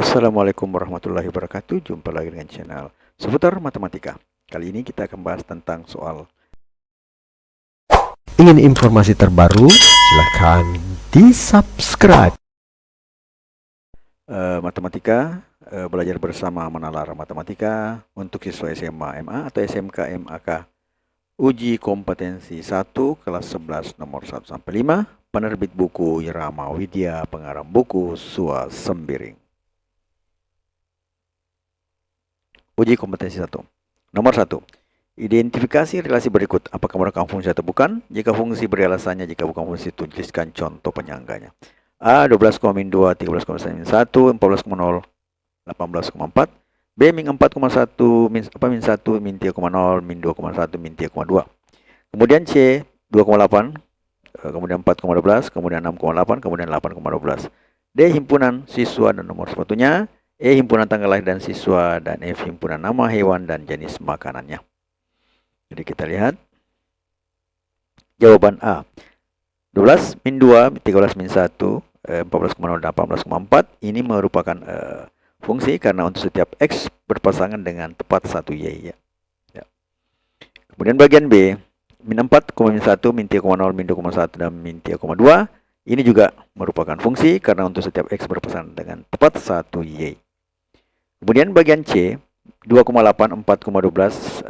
Assalamualaikum warahmatullahi wabarakatuh. Jumpa lagi dengan channel seputar matematika. Kali ini kita akan bahas tentang soal. Ingin informasi terbaru? Silakan di-subscribe. Matematika, belajar bersama Manalar Matematika untuk siswa SMA MA atau SMK MAK. Uji kompetensi 1 kelas 11 nomor 1 sampai 5. Penerbit buku Irama Widya, pengarang buku Sua Sembiring. Uji kompetensi 1. Nomor 1. Identifikasi relasi berikut. Apakah merupakan fungsi atau bukan? Jika fungsi beri alasannya, jika bukan fungsi tuliskan contoh penyangganya. A 12,2, 13,1, 14,0, 18,4. B min 4,1, min 1, min 3,0, min 2,1, min 3,2. Kemudian C 2,8, kemudian 4,12, kemudian 6,8, kemudian 8,12. D himpunan siswa dan nomor sepatunya. E himpunan tanggal lahir dan siswa, dan F himpunan nama hewan dan jenis makanannya. Jadi kita lihat jawaban A. 12 min 2, 13 min 1, 14,0, 18,4. Ini merupakan fungsi karena untuk setiap X berpasangan dengan tepat 1 Y. Ya. Kemudian bagian B, min 4, min 1, min 3,0, min 2,1, dan min 3,2. Ini juga merupakan fungsi karena untuk setiap X berpasangan dengan tepat 1 Y. Kemudian bagian C, 2,8, 4,12,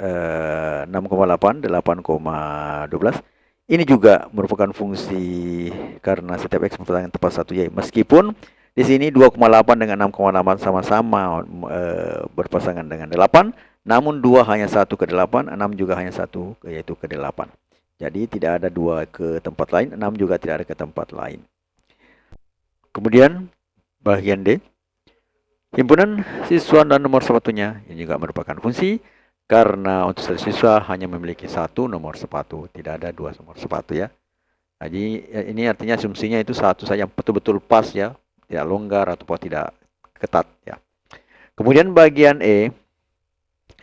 6,8, 8,12. Ini juga merupakan fungsi karena setiap X berpasangan tepat 1 Y. Meskipun di sini 2,8 dengan 6,8 sama-sama berpasangan dengan 8, namun 2 hanya 1 ke 8, 6 juga hanya 1 yaitu ke 8. Jadi tidak ada 2 ke tempat lain, 6 juga tidak ada ke tempat lain. Kemudian bagian D, himpunan siswa dan nomor sepatunya. Ini juga merupakan fungsi karena untuk satu siswa hanya memiliki 1 nomor sepatu, tidak ada 2 nomor sepatu ya. Jadi ini artinya asumsinya itu 1 saja yang betul-betul pas ya, tidak longgar ataupun tidak ketat ya. Kemudian bagian E,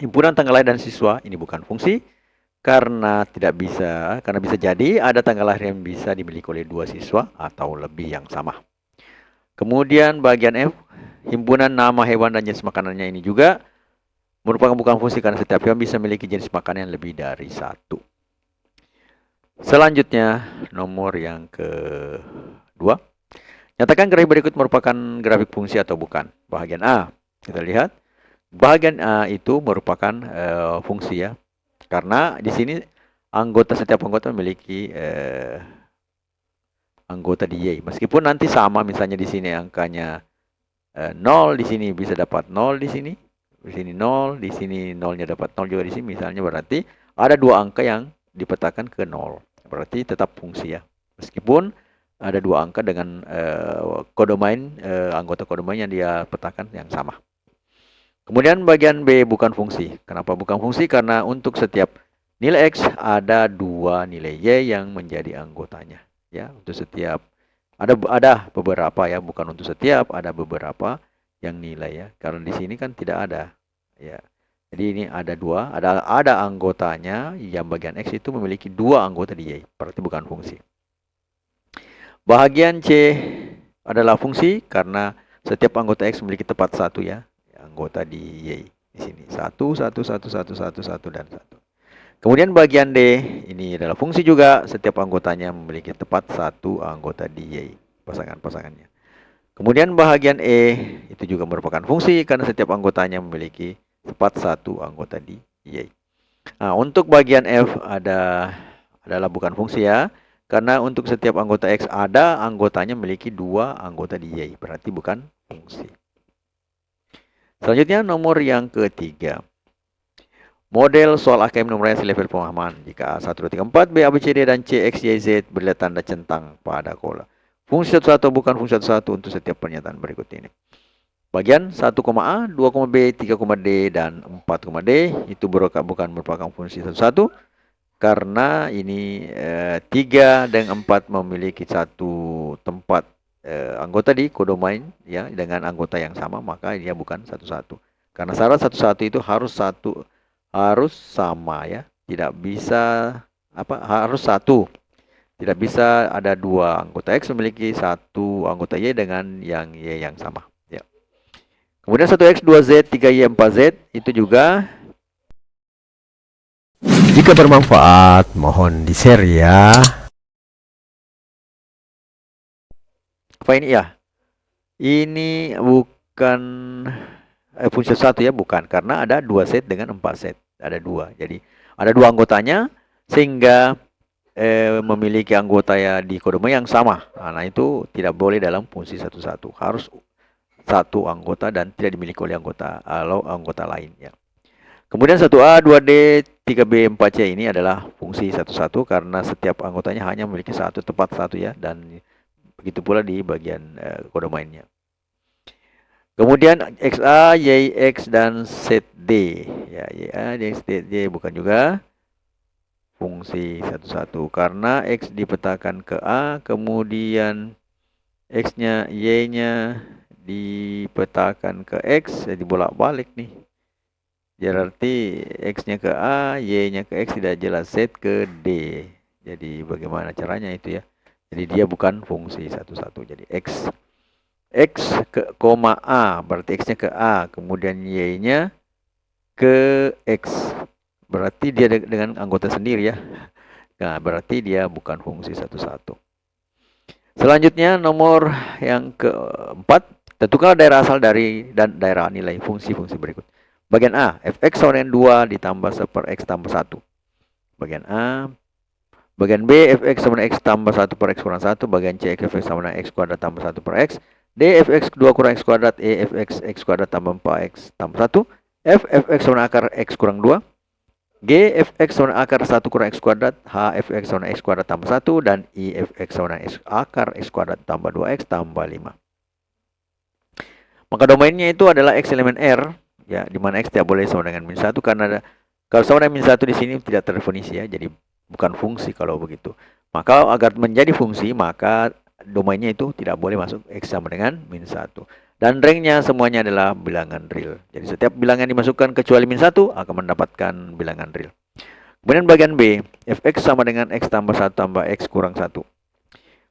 himpunan tanggal lahir dan siswa. Ini bukan fungsi karena bisa jadi ada tanggal lahir yang bisa dimiliki oleh 2 siswa atau lebih yang sama. Kemudian bagian F, himpunan nama hewan dan jenis makanannya. Ini juga merupakan bukan fungsi karena setiap hewan bisa memiliki jenis makanan yang lebih dari 1. Selanjutnya nomor yang kedua, nyatakan grafik berikut merupakan grafik fungsi atau bukan. Bagian A, kita lihat bagian A itu merupakan fungsi ya, karena di sini setiap anggota memiliki anggota di Y. Meskipun nanti sama, misalnya di sini angkanya 0, di sini bisa dapat 0 di sini 0, di sini 0-nya dapat 0 juga di sini, misalnya berarti ada 2 angka yang dipetakan ke 0. Berarti tetap fungsi ya. Meskipun ada 2 angka dengan kode main, anggota kode main yang dia petakan yang sama. Kemudian bagian B bukan fungsi. Kenapa bukan fungsi? Karena untuk setiap nilai X ada 2 nilai Y yang menjadi anggotanya. Ya, untuk setiap ada beberapa ya, bukan untuk setiap, ada beberapa yang nilai ya. Karena di sini kan tidak ada ya. Jadi ini ada 2, ada anggotanya yang bagian X itu memiliki 2 anggota di Y. Berarti bukan fungsi. Bagian C adalah fungsi karena setiap anggota X memiliki tepat 1 ya. Anggota di Y di sini 1, 1, 1, 1, 1, 1 dan 1. Kemudian bagian D, ini adalah fungsi juga, setiap anggotanya memiliki tepat 1 anggota di Y, pasangan-pasangannya. Kemudian bagian E, itu juga merupakan fungsi karena setiap anggotanya memiliki tepat 1 anggota di Y. Nah, untuk bagian F adalah bukan fungsi ya, karena untuk setiap anggota X ada anggotanya memiliki 2 anggota di Y, berarti bukan fungsi. Selanjutnya nomor yang ketiga. Model soal AKM numerasi level pemahaman. Jika A 1, 2, 3, 4, B, A, B, C, D, dan C, X, Y, Z beri tanda centang pada kola. Fungsi 1 bukan fungsi 1 untuk setiap pernyataan berikut ini. Bagian 1, A, 2, B, 3, D, dan 4, D itu bukan merupakan fungsi 1 karena ini 3 dan 4 memiliki satu tempat anggota di kodomain ya, dengan anggota yang sama, maka dia bukan 1, karena syarat 1 itu harus sama ya, tidak bisa harus 1. Tidak bisa ada 2 anggota X memiliki 1 anggota Y dengan yang Y yang sama ya. Kemudian 1x, 2z, 3y, 4z itu juga. Jika bermanfaat, mohon di-share ya. Apa ini ya? Ini bukan fungsi satu ya, bukan. Karena ada 2 set dengan 4 set. Ada 2. Jadi ada 2 anggotanya sehingga memiliki anggota ya di kodema yang sama. Nah, itu tidak boleh dalam fungsi satu-satu. Harus satu anggota dan tidak dimiliki oleh anggota lain ya. Kemudian 1A, 2D, 3B, 4C ini adalah fungsi satu-satu karena setiap anggotanya hanya memiliki satu tempat satu ya, dan begitu pula di bagian kode mainnya. Kemudian XA, YX, dan ZD. Ya, YA, YX, ZD bukan juga fungsi satu-satu karena X dipetakan ke A, kemudian X-nya, Y-nya dipetakan ke X, jadi bolak-balik nih. Berarti X-nya ke A, Y-nya ke X, tidak jelas, Z ke D. Jadi bagaimana caranya itu ya? Jadi dia bukan fungsi satu-satu. Jadi X ke koma A, berarti X-nya ke A, kemudian Y-nya ke X. Berarti dia dengan anggota sendiri ya. Nah, berarti dia bukan fungsi satu-satu. Selanjutnya nomor yang keempat, tentukan daerah asal dari dan daerah nilai fungsi-fungsi berikut. Bagian A, fx sama dengan 2 ditambah 1 per x tambah 1. Bagian A. Bagian B, fx sama dengan x tambah 1 per x kurang 1. Bagian C, fx sama dengan x kuadrat tambah 1 per x. D, fx 2 kurang x kuadrat. E, fx x kuadrat tambah 4x tambah 1. F, fx sama dengan akar x kurang 2. G, fx sama dengan akar 1 kurang x kuadrat. H, fx sama dengan x kuadrat tambah 1. Dan I, fx sama dengan akar x kuadrat tambah 2x tambah 5. Maka domainnya itu adalah x elemen R. Ya, di mana X tidak boleh sama dengan min 1 karena kalau sama dengan min 1 di sini tidak terdefinisi ya. Jadi bukan fungsi kalau begitu. Maka agar menjadi fungsi, maka domainnya itu tidak boleh masuk X sama dengan min 1. Dan rangnya semuanya adalah bilangan real. Jadi setiap bilangan dimasukkan kecuali min 1 akan mendapatkan bilangan real. Kemudian bagian B, fx sama dengan X tambah 1 tambah X kurang 1.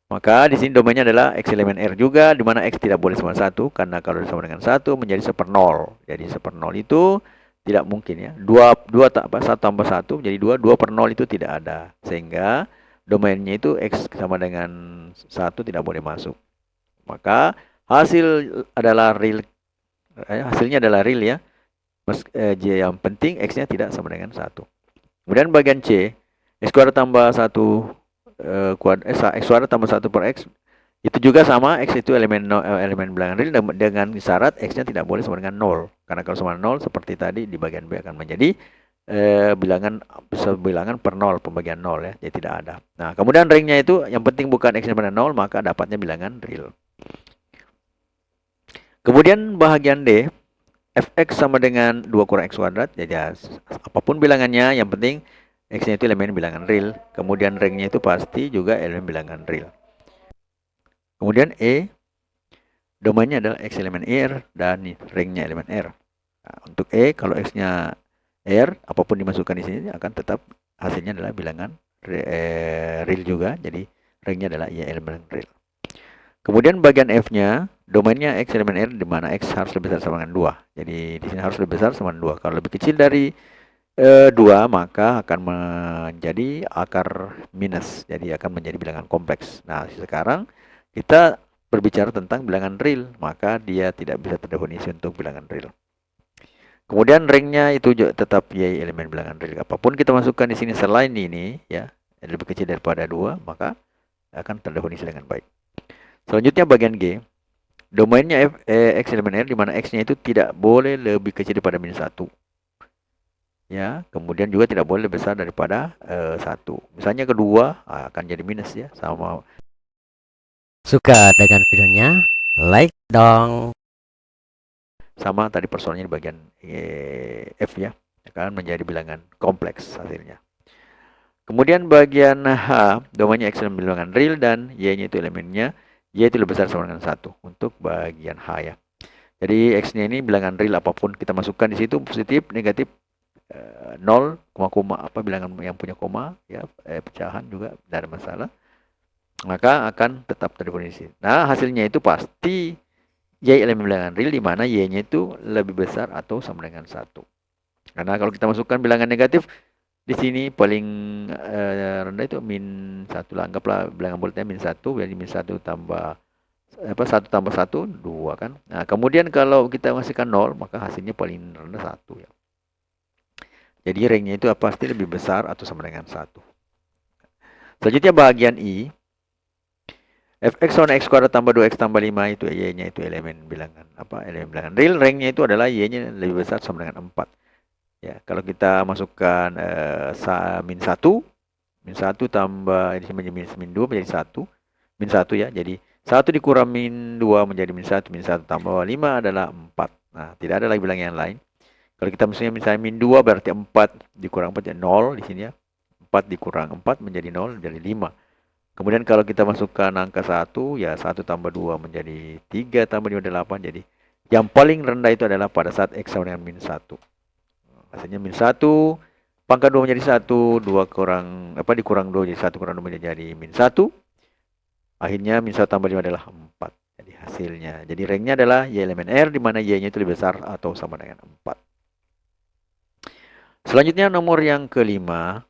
Maka di sini domainnya adalah X elemen R juga, di mana X tidak boleh sama 1, karena kalau sama dengan 1 menjadi 1/0. Jadi 1/0 itu tidak mungkin ya. 1 tambah 1 menjadi 2, 2/0 itu tidak ada. Sehingga domainnya itu X sama dengan 1 tidak boleh masuk. Maka hasilnya adalah real ya. Yang penting X-nya tidak sama dengan 1. Kemudian bagian C, X kuadrat tambah 1 X kuadrat tambah 1 per X itu juga sama. X itu elemen bilangan real dengan syarat X-nya tidak boleh sama dengan 0. Karena kalau sama 0 seperti tadi di bagian B akan menjadi bilangan per 0, pembagian 0 ya. Jadi tidak ada. Nah, kemudian ringnya itu yang penting bukan X-nya pada 0, maka dapatnya bilangan real. Kemudian bagian D, fx sama dengan 2 kurang x kuadrat. Jadi apapun bilangannya yang penting X-nya itu elemen bilangan real. Kemudian rangnya itu pasti juga elemen bilangan real. Kemudian E, domainnya adalah X elemen R dan rangnya elemen R. Nah, untuk E, kalau X-nya R, apapun dimasukkan di sini akan tetap hasilnya adalah bilangan real juga. Jadi rangnya adalah Y elemen real. Kemudian bagian F-nya, domainnya X elemen R, di mana X harus lebih besar sama dengan 2. Jadi di sini harus lebih besar sama dengan 2. Kalau lebih kecil dari 2 maka akan menjadi akar minus. Jadi akan menjadi bilangan kompleks. Nah, sekarang kita berbicara tentang bilangan real, maka dia tidak bisa terdefinisi untuk bilangan real. Kemudian rangnya itu juga tetap Y elemen bilangan real. Apapun kita masukkan di sini selain ini ya, lebih kecil daripada 2, maka akan terdefinisi dengan baik. Selanjutnya bagian G, domainnya X elemen R, di mana X-nya itu tidak boleh lebih kecil daripada min 1. Ya, kemudian juga tidak boleh lebih besar daripada 1. Misalnya kedua akan jadi minus ya, sama. Suka dengan videonya? Like dong. Sama tadi persoalannya di bagian F ya, akan menjadi bilangan kompleks hasilnya. Kemudian bagian H, domainnya X elemen bilangan real dan Y-nya itu elemennya Y itu lebih besar sama dengan 1 untuk bagian H ya. Jadi X-nya ini bilangan real, apapun kita masukkan di situ, positif, negatif, 0, koma, bilangan yang punya koma ya, pecahan juga tidak ada masalah, maka akan tetap terdefinisi. Nah, hasilnya itu pasti Y elemen bilangan real di mana Y-nya itu lebih besar atau sama dengan 1. Karena kalau kita masukkan bilangan negatif, di sini paling rendah itu min 1 lah. Anggaplah bilangan bulatnya min 1, jadi min 1 tambah 1 tambah 1, 2 kan. Nah, kemudian kalau kita masukkan 0, maka hasilnya paling rendah 1 ya. Jadi ringnya itu pasti lebih besar atau sama dengan 1. Selanjutnya bagian I. Fx sama x kuadrat tambah 2x tambah 5 itu y-nya itu elemen bilangan elemen bilangan real. Ringnya itu adalah y-nya lebih besar sama dengan 4. Ya, kalau kita masukkan min 1 tambah ini min 2 menjadi 1. Min 1 ya. Jadi 1 dikurang min 2 menjadi min 1 tambah 5 adalah 4. Nah, tidak ada lagi bilangan yang lain. Kalau kita misalnya min 2 berarti 4 dikurang 4 jadi 0 di sini ya. 4 dikurang 4 menjadi 0 jadi 5. Kemudian kalau kita masukkan angka 1 ya 1 tambah 2 menjadi 3 tambah 5 8. Jadi yang paling rendah itu adalah pada saat x sama dengan min 1. Hasilnya min 1 pangkat 2 menjadi 1, 2 kurang dikurang 2 jadi 1 kurang 2 menjadi min 1. Akhirnya min 1 tambah 5 adalah 4. Jadi hasilnya. Jadi ringnya adalah y elemen R di mana y-nya itu lebih besar atau sama dengan 4. Selanjutnya nomor yang kelima.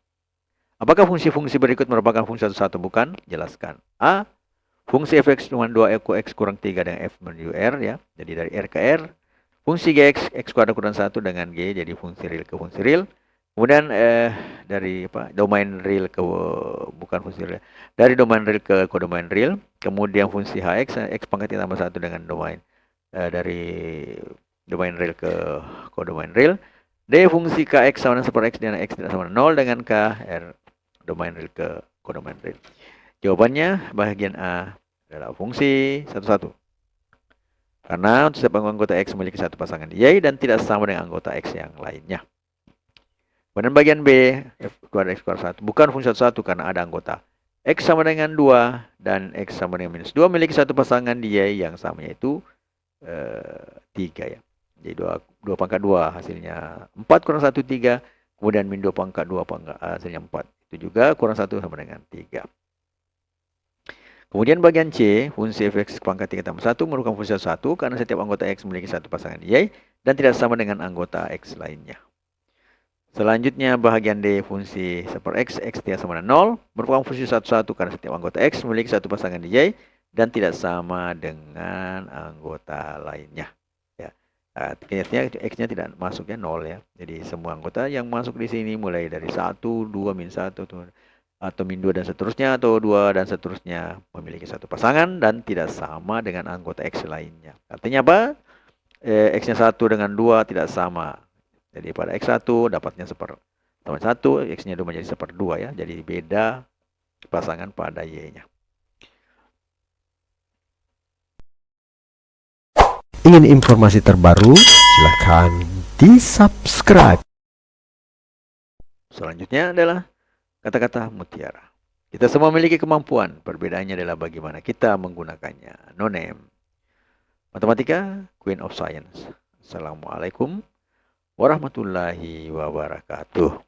Apakah fungsi-fungsi berikut merupakan fungsi satu-satu? Bukan? Jelaskan. A. Fungsi fx dengan 2x kurang 3 dengan f menuju r ya. Jadi dari r ke r. Fungsi gx, x kuadrat kurang 1 dengan g. Jadi fungsi real ke fungsi real. Kemudian dari domain real ke bukan fungsi real. Dari domain real ke kodomain real. Kemudian fungsi hx, x pangkat tambah 1 dengan domain dari domain real ke kodomain real. D. Fungsi kx sama dengan 1/x dengan x tidak sama dengan 0 dengan k r domain real ke kodomain real. Jawabannya bagian A adalah fungsi satu-satu. Karena untuk setiap anggota X memiliki satu pasangan Y dan tidak sama dengan anggota X yang lainnya. Kemudian bagian B, F kuadrat X kuadrat 1. Bukan fungsi satu-satu karena ada anggota X sama dengan 2 dan X sama dengan minus 2 memiliki satu pasangan di Y yang sama yaitu 3 ya. Jadi 2 pangkat 2 hasilnya 4 kurang 1, 3. Kemudian min 2 pangkat 2 hasilnya 4. Itu juga kurang 1 sama dengan 3. Kemudian bagian C, fungsi fx pangkat 3 tambah 1 merupakan fungsi satu karena setiap anggota X memiliki satu pasangan Y dan tidak sama dengan anggota X lainnya. Selanjutnya bagian D, fungsi 1/x, x tidak sama dengan 0 merupakan fungsi satu-satu karena setiap anggota X memiliki satu pasangan di Y dan tidak sama dengan anggota lainnya. Ya. Artinya X-nya tidak masuknya 0 ya. Jadi semua anggota yang masuk di sini mulai dari 1, 2, min 1, atau min 2 dan seterusnya, atau 2 dan seterusnya memiliki satu pasangan dan tidak sama dengan anggota X lainnya. Artinya apa? X-nya 1 dengan 2 tidak sama. Jadi pada X1 dapatnya 1/1, X-nya 2 menjadi 1/2 ya. Jadi beda pasangan pada Y-nya. Ingin informasi terbaru? Silakan di-subscribe. Selanjutnya adalah kata-kata mutiara. Kita semua memiliki kemampuan. Perbedaannya adalah bagaimana kita menggunakannya. No name. Matematika, Queen of Science. Assalamualaikum warahmatullahi wabarakatuh.